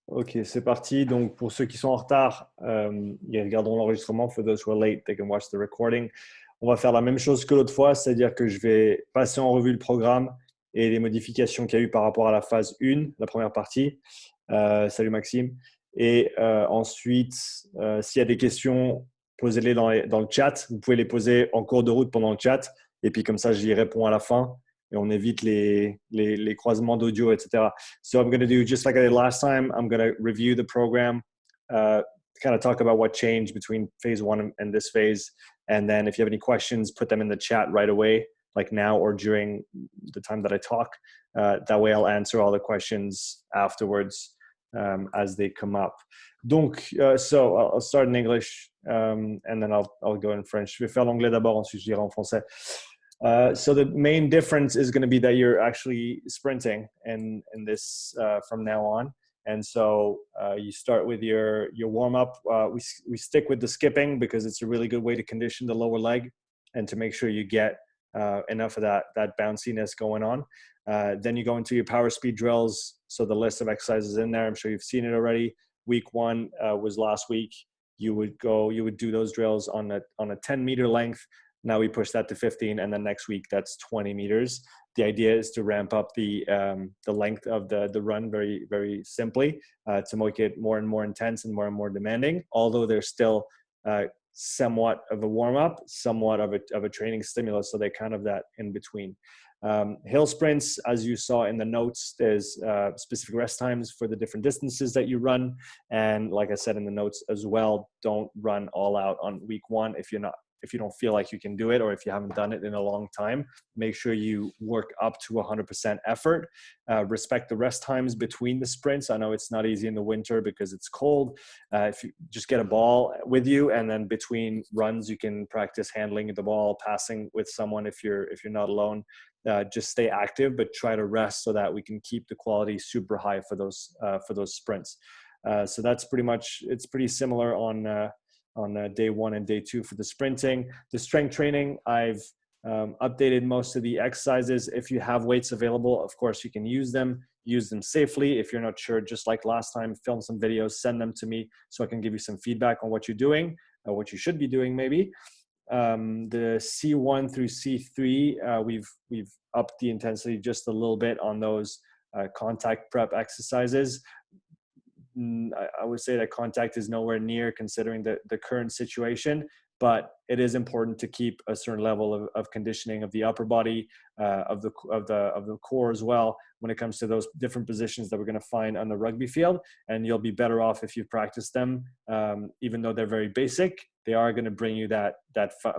Ok, c'est parti. Donc, pour ceux qui sont en retard, ils regarderont l'enregistrement. For those who are late, they can watch the recording. On va faire la même chose que l'autre fois, c'est-à-dire que je vais passer en revue le programme et les modifications qu'il y a eu par rapport à la phase 1, la première partie. Salut Maxime. Et ensuite, s'il y a des questions, posez-les dans le chat. Vous pouvez les poser en cours de route pendant le chat. Et puis comme ça, j'y réponds à la fin. Et on évite les croisements d'audio, etc. So I'm going to do just like I did last time. I'm going to review the program, kind of talk about what changed between phase one and this phase. And then if you have any questions, put them in the chat right away, like now or during the time that I talk. That way I'll answer all the questions afterwards as they come up. Donc, so I'll start in English and then I'll go in French. Je vais faire l'anglais d'abord, ensuite je dirai en français. So the main difference is going to be that you're actually sprinting in this from now on. And so you start with your warm up. We stick with the skipping because it's a really good way to condition the lower leg and to make sure you get enough of that bounciness going on. Then you go into your power speed drills. So the list of exercises in there, I'm sure you've seen it already. Week one was last week. You would do those drills on a 10-meter length. Now we push that to 15, and then next week that's 20 meters. The idea is to ramp up the length of the run very, very simply to make it more and more intense and more demanding. Although there's still somewhat of a warm up, somewhat of a training stimulus. So they kind of that in between. Hill sprints, as you saw in the notes, there's specific rest times for the different distances that you run. And like I said in the notes as well, don't run all out on week one if you don't feel like you can do it, or if you haven't done it in a long time. Make sure you work up to 100% effort. Respect the rest times between the sprints. I know it's not easy in the winter because it's cold. If you just get a ball with you, and then between runs you can practice handling the ball, passing with someone if you're not alone. Just stay active, but try to rest so that we can keep the quality super high for those sprints. So that's pretty much, it's pretty similar on day one and day two for the sprinting. The strength training, I've updated most of the exercises. If you have weights available, of course you can use them safely. If you're not sure, just like last time, film some videos, send them to me so I can give you some feedback on what you're doing, or what you should be doing maybe. The C1 through C3, we've upped the intensity just a little bit on those contact prep exercises. I would say that contact is nowhere near considering the current situation, but it is important to keep a certain level of conditioning of the upper body, of the core as well, when it comes to those different positions that we're going to find on the rugby field. And you'll be better off if you've practiced them, even though they're very basic. They are going to bring you that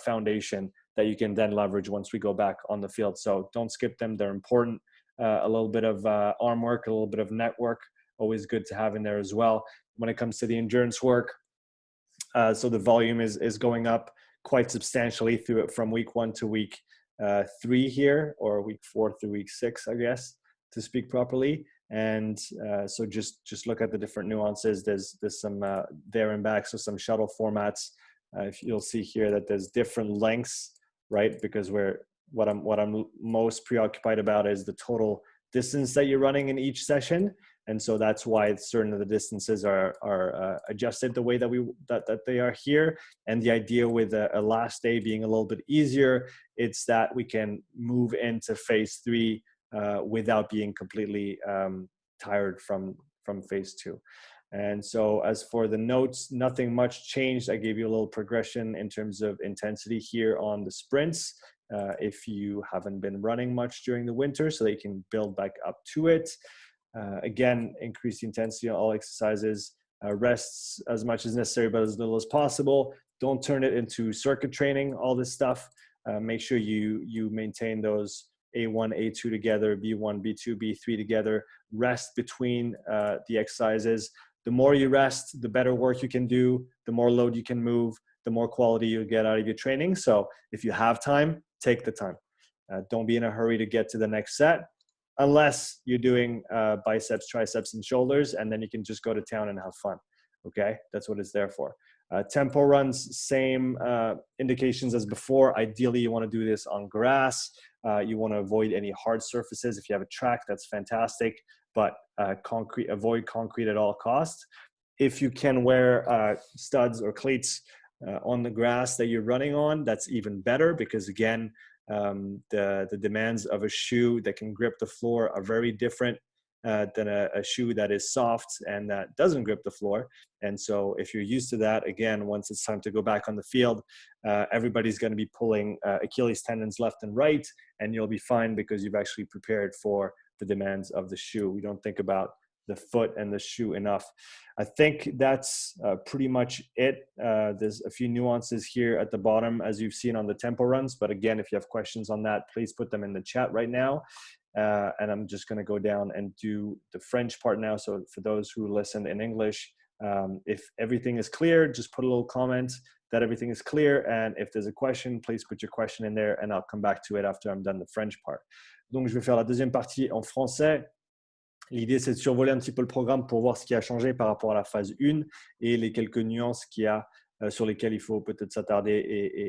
foundation that you can then leverage once we go back on the field. So don't skip them; they're important. A little bit of arm work, a little bit of net work, always good to have in there as well. When it comes to the endurance work, so the volume is going up quite substantially through it from week 1 to week 3 here, or week 4 through week 6, I guess, to speak properly. And so just look at the different nuances. There's some there and back, so some shuttle formats. If you'll see here that there's different lengths, right? Because what I'm most preoccupied about is the total distance that you're running in each session. And so that's why certain of the distances are adjusted the way that they are here. And the idea with a last day being a little bit easier, it's that we can move into phase 3 without being completely tired from phase 2. And so as for the notes, nothing much changed. I gave you a little progression in terms of intensity here on the sprints. If you haven't been running much during the winter, so that you can build back up to it. Again, increase the intensity on all exercises, rests as much as necessary, but as little as possible. Don't turn it into circuit training, all this stuff. Make sure you maintain those A1, A2 together, B1, B2, B3 together. Rest between the exercises. The more you rest, the better work you can do, the more load you can move, the more quality you'll get out of your training. So if you have time, take the time. Don't be in a hurry to get to the next set, unless you're doing biceps, triceps, and shoulders, and then you can just go to town and have fun. Okay, that's what it's there for. Tempo runs, same indications as before. Ideally, you want to do this on grass. You want to avoid any hard surfaces. If you have a track, that's fantastic. but avoid concrete at all costs. If you can wear studs or cleats on the grass that you're running on, that's even better because again, the demands of a shoe that can grip the floor are very different than a shoe that is soft and that doesn't grip the floor. And so if you're used to that, again, once it's time to go back on the field, everybody's going to be pulling Achilles tendons left and right, and you'll be fine because you've actually prepared for the demands of the shoe. We don't think about the foot and the shoe enough. I think that's pretty much it. There's a few nuances here at the bottom as you've seen on the tempo runs. But again, if you have questions on that, please put them in the chat right now. And I'm just going to go down and do the French part now. So for those who listen in English, if everything is clear, just put a little comment that everything is clear. And if there's a question, please put your question in there and I'll come back to it after I'm done the French part. Donc, je vais faire la deuxième partie en français. L'idée, c'est de survoler un petit peu le programme pour voir ce qui a changé par rapport à la phase 1 et les quelques nuances qu'il y a sur lesquelles il faut peut-être s'attarder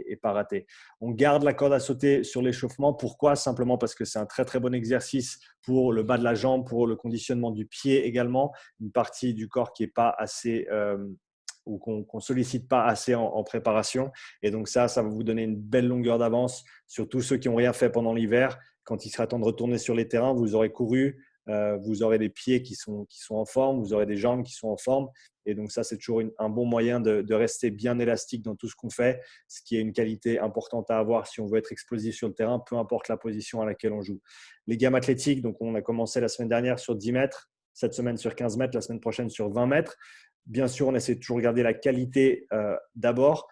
et pas rater. On garde la corde à sauter sur l'échauffement. Pourquoi? Simplement parce que c'est un très, très bon exercice pour le bas de la jambe, pour le conditionnement du pied également, une partie du corps qui n'est pas assez ou qu'on ne sollicite pas assez en préparation. Et donc ça va vous donner une belle longueur d'avance sur tous ceux qui n'ont rien fait pendant l'hiver. Quand il sera temps de retourner sur les terrains, vous aurez couru, vous aurez des pieds qui sont en forme, vous aurez des jambes qui sont en forme. Et donc ça, c'est toujours un bon moyen de rester bien élastique dans tout ce qu'on fait, ce qui est une qualité importante à avoir si on veut être explosif sur le terrain, peu importe la position à laquelle on joue. Les gammes athlétiques, donc on a commencé la semaine dernière sur 10 mètres, cette semaine sur 15 mètres, la semaine prochaine sur 20 mètres. Bien sûr, on essaie de toujours garder la qualité d'abord.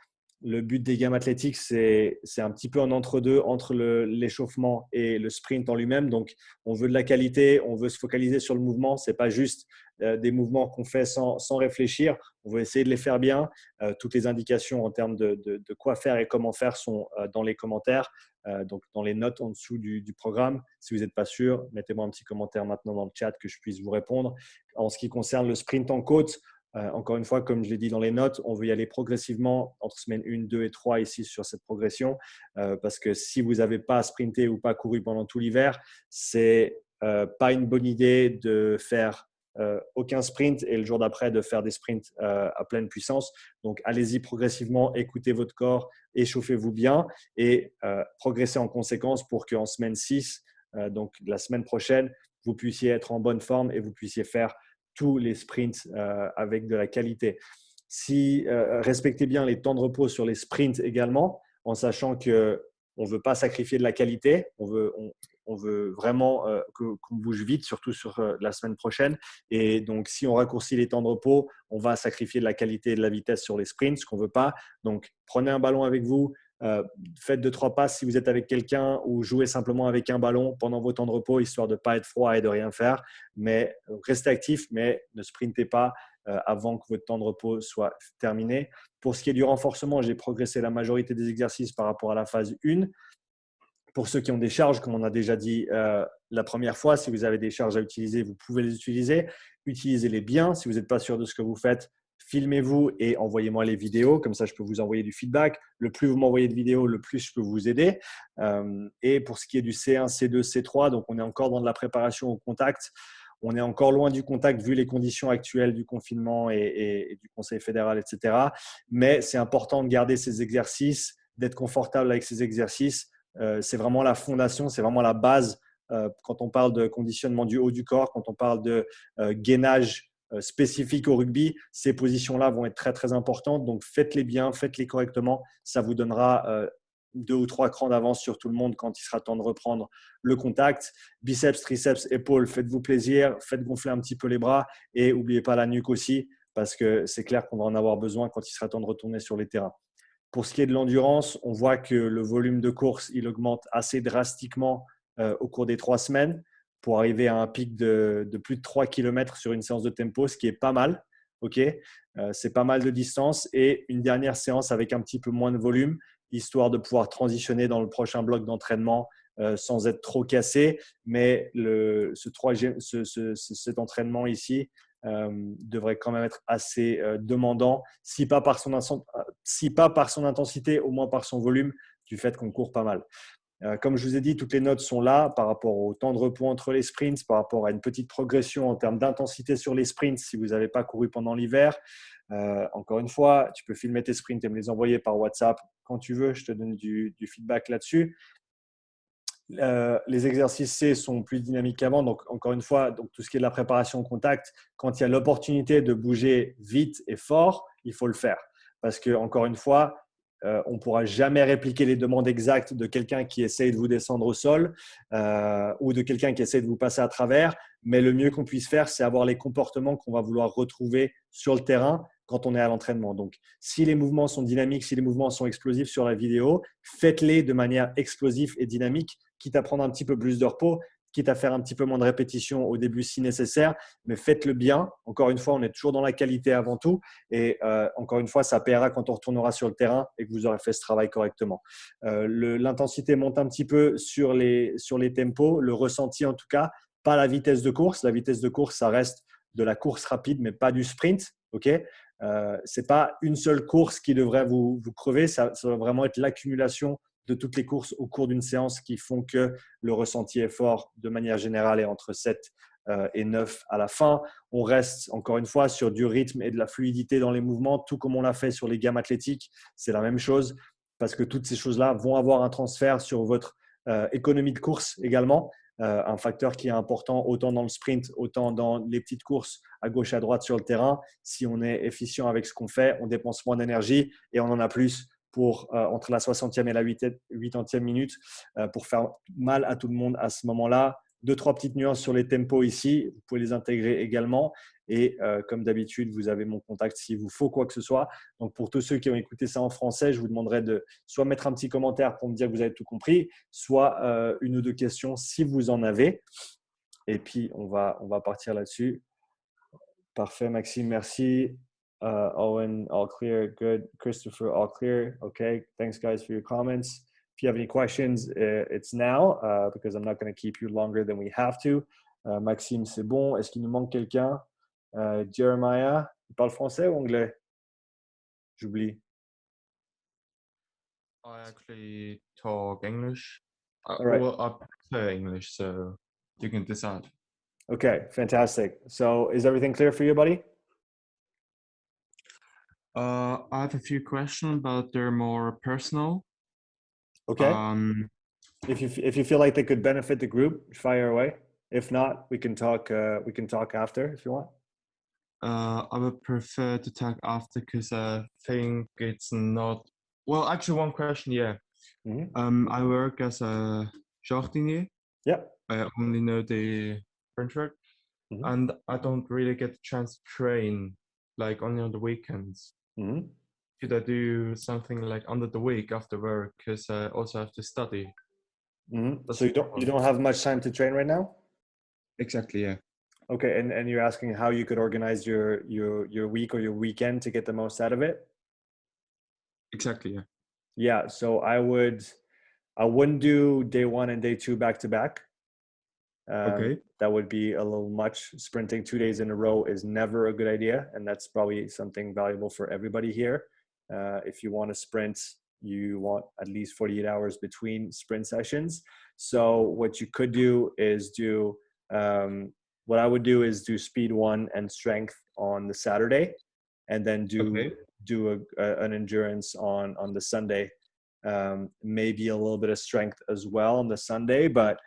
Le but des gammes athlétiques, c'est un petit peu un entre-deux entre l'échauffement et le sprint en lui-même. Donc, on veut de la qualité, on veut se focaliser sur le mouvement. Ce n'est pas juste des mouvements qu'on fait sans réfléchir. On veut essayer de les faire bien. Toutes les indications en termes de quoi faire et comment faire sont dans les commentaires, donc dans les notes en dessous du programme. Si vous n'êtes pas sûr, mettez-moi un petit commentaire maintenant dans le chat que je puisse vous répondre. En ce qui concerne le sprint en côte, encore une fois, comme je l'ai dit dans les notes, on veut y aller progressivement entre semaines 1, 2 et 3 ici sur cette progression parce que si vous n'avez pas sprinté ou pas couru pendant tout l'hiver, c'est pas une bonne idée de faire aucun sprint et le jour d'après de faire des sprints à pleine puissance. Donc, allez-y progressivement, écoutez votre corps, échauffez-vous bien et progressez en conséquence pour qu'en semaine 6, donc la semaine prochaine, vous puissiez être en bonne forme et vous puissiez faire tous les sprints avec de la qualité. Respectez bien les temps de repos sur les sprints également, en sachant qu'on ne veut pas sacrifier de la qualité, on veut vraiment qu'on bouge vite, surtout sur la semaine prochaine. Et donc, si on raccourcit les temps de repos, on va sacrifier de la qualité et de la vitesse sur les sprints, ce qu'on ne veut pas. Donc, prenez un ballon avec vous, faites 2-3 passes si vous êtes avec quelqu'un ou jouez simplement avec un ballon pendant vos temps de repos, histoire de ne pas être froid et de rien faire. Mais restez actif, mais ne sprintez pas avant que votre temps de repos soit terminé. Pour ce qui est du renforcement, j'ai progressé la majorité des exercices par rapport à la phase 1. Pour ceux qui ont des charges, comme on a déjà dit la première fois, si vous avez des charges à utiliser, vous pouvez les utiliser. Utilisez-les bien. Si vous n'êtes pas sûr de ce que vous faites, filmez-vous et envoyez-moi les vidéos. Comme ça, je peux vous envoyer du feedback. Le plus vous m'envoyez de vidéos, le plus je peux vous aider. Et pour ce qui est du C1, C2, C3, donc on est encore dans de la préparation au contact. On est encore loin du contact vu les conditions actuelles du confinement et du Conseil fédéral, etc. Mais c'est important de garder ces exercices, d'être confortable avec ces exercices. C'est vraiment la fondation, c'est vraiment la base quand on parle de conditionnement du haut du corps, quand on parle de gainage spécifique au rugby. Ces positions-là vont être très, très importantes. Donc, faites-les bien, faites-les correctement. Ça vous donnera 2 ou 3 crans d'avance sur tout le monde quand il sera temps de reprendre le contact. Biceps, triceps, épaules, faites-vous plaisir, faites gonfler un petit peu les bras et n'oubliez pas la nuque aussi parce que c'est clair qu'on va en avoir besoin quand il sera temps de retourner sur les terrains. Pour ce qui est de l'endurance, on voit que le volume de course, il augmente assez drastiquement au cours des 3 semaines pour arriver à un pic de plus de 3 km sur une séance de tempo, ce qui est pas mal. Okay, c'est pas mal de distance et une dernière séance avec un petit peu moins de volume, histoire de pouvoir transitionner dans le prochain bloc d'entraînement sans être trop cassé. Mais cet entraînement ici devrait quand même être assez demandant, si pas par son intensité, au moins par son volume, du fait qu'on court pas mal. Comme je vous ai dit, toutes les notes sont là par rapport au temps de repos entre les sprints, par rapport à une petite progression en termes d'intensité sur les sprints si vous n'avez pas couru pendant l'hiver. Encore une fois, tu peux filmer tes sprints et me les envoyer par WhatsApp quand tu veux. Je te donne du feedback là-dessus. Les exercices C sont plus dynamiques qu'avant. Donc, encore une fois, donc, tout ce qui est de la préparation au contact, quand il y a l'opportunité de bouger vite et fort, il faut le faire. Parce que, encore une fois, on ne pourra jamais répliquer les demandes exactes de quelqu'un qui essaye de vous descendre au sol ou de quelqu'un qui essaye de vous passer à travers. Mais le mieux qu'on puisse faire, c'est avoir les comportements qu'on va vouloir retrouver sur le terrain quand on est à l'entraînement. Donc, si les mouvements sont dynamiques, si les mouvements sont explosifs sur la vidéo, faites-les de manière explosive et dynamique, quitte à prendre un petit peu plus de repos, quitte à faire un petit peu moins de répétitions au début si nécessaire, mais faites-le bien. Encore une fois, on est toujours dans la qualité avant tout. Et encore une fois, ça paiera quand on retournera sur le terrain et que vous aurez fait ce travail correctement. L'intensité monte un petit peu sur les tempos, le ressenti en tout cas, pas la vitesse de course. La vitesse de course, ça reste de la course rapide, mais pas du sprint. Ok, ce n'est pas une seule course qui devrait vous crever, ça va vraiment être l'accumulation de toutes les courses au cours d'une séance qui font que le ressenti est fort de manière générale et entre 7 et 9 à la fin. On reste encore une fois sur du rythme et de la fluidité dans les mouvements, tout comme on l'a fait sur les gammes athlétiques. C'est la même chose parce que toutes ces choses-là vont avoir un transfert sur votre économie de course également. Un facteur qui est important autant dans le sprint, autant dans les petites courses à gauche, à droite sur le terrain. Si on est efficient avec ce qu'on fait, on dépense moins d'énergie et on en a plus pour entre la 60e et la 80e minute pour faire mal à tout le monde à ce moment-là. 2-3 petites nuances sur les tempos ici, vous pouvez les intégrer également. Et comme d'habitude, vous avez mon contact s'il vous faut quoi que ce soit. Donc, pour tous ceux qui ont écouté ça en français, je vous demanderai de soit mettre un petit commentaire pour me dire que vous avez tout compris, soit une ou deux questions si vous en avez. Et puis, on va partir là-dessus. Parfait, Maxime, merci. Owen, all clear. Good. Christopher, all clear. Okay. Thanks, guys, for your comments. If you have any questions, it's now because I'm not going to keep you longer than we have to. Maxime, c'est bon. Est-ce qu'il nous manque quelqu'un? Jeremiah, il parle français ou anglais? J'oublie. I actually talk English. All right. Well, I prefer English, so you can decide. Okay, fantastic. So is everything clear for you, buddy? I have a few questions, but they're more personal. Okay. If you feel like they could benefit the group, fire away. If not, we can talk. We can talk after if you want. I would prefer to talk after because I think it's not. Well, actually, one question, yeah. I work as a jardinier. Yeah. I only know the French word, and I don't really get the chance to train like only on the weekends. Should I do something like under the week after work? Because I also have to study. So you don't have much time to train right now? Exactly, yeah. Okay, and you're asking how you could organize your week or your weekend to get the most out of it? Exactly, yeah. Yeah, so I wouldn't do day one and day two back to back. Okay. That would be a little much. Sprinting 2 days in a row is never a good idea, and that's probably something valuable for everybody here. If you want to sprint, you want at least 48 hours between sprint sessions. So what you could do is what I would do is do speed one and strength on the Saturday, and then do an endurance on the Sunday. Maybe a little bit of strength as well on the Sunday, but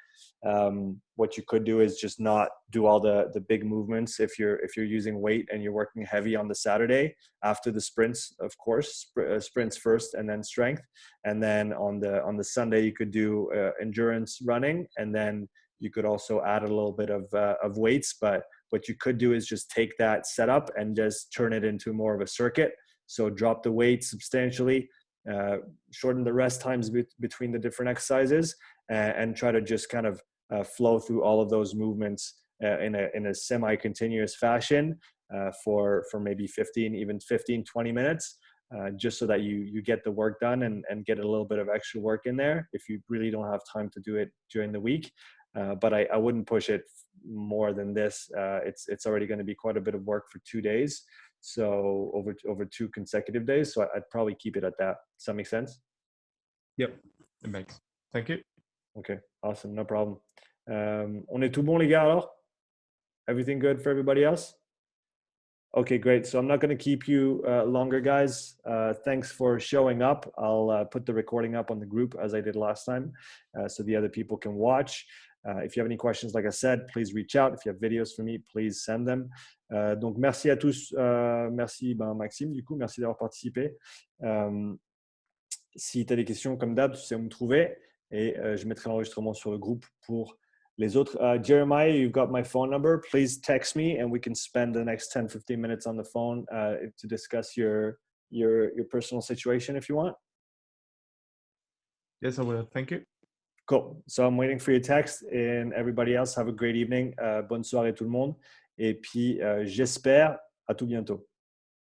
what you could do is just not do all the big movements if you're using weight and you're working heavy on the Saturday after the sprints, of course, sprints first and then strength, and then on the Sunday you could do endurance running, and then you could also add a little bit of weights. But what you could do is just take that setup and just turn it into more of a circuit. So drop the weight substantially, shorten the rest times between the different exercises, and try to just kind of flow through all of those movements in a semi-continuous fashion for maybe 20 minutes, just so that you get the work done and get a little bit of extra work in there if you really don't have time to do it during the week. But I wouldn't push it more than this. It's already going to be quite a bit of work for 2 days. So over 2 consecutive days. So I'd probably keep it at that. Does that make sense? Yep, it makes. Thank you. Okay, awesome, no problem. On est tout bon, les gars, alors? Everything good for everybody else? Okay, great. So I'm not going to keep you longer, guys. Thanks for showing up. I'll put the recording up on the group as I did last time so the other people can watch. If you have any questions, like I said, please reach out. If you have videos for me, please send them. Donc, merci à tous. Merci, Maxime, du coup. Merci d'avoir participé. Si tu as des questions, comme d'hab, tu sais où me trouver. Et je mettrai l'enregistrement sur le groupe pour les autres. Jeremiah, you've got my phone number. Please text me and we can spend the next 10-15 minutes on the phone to discuss your personal situation if you want. Yes, I will. Thank you. Cool. So I'm waiting for your text and everybody else have a great evening. Bonne soirée tout le monde. Et puis j'espère à tout bientôt.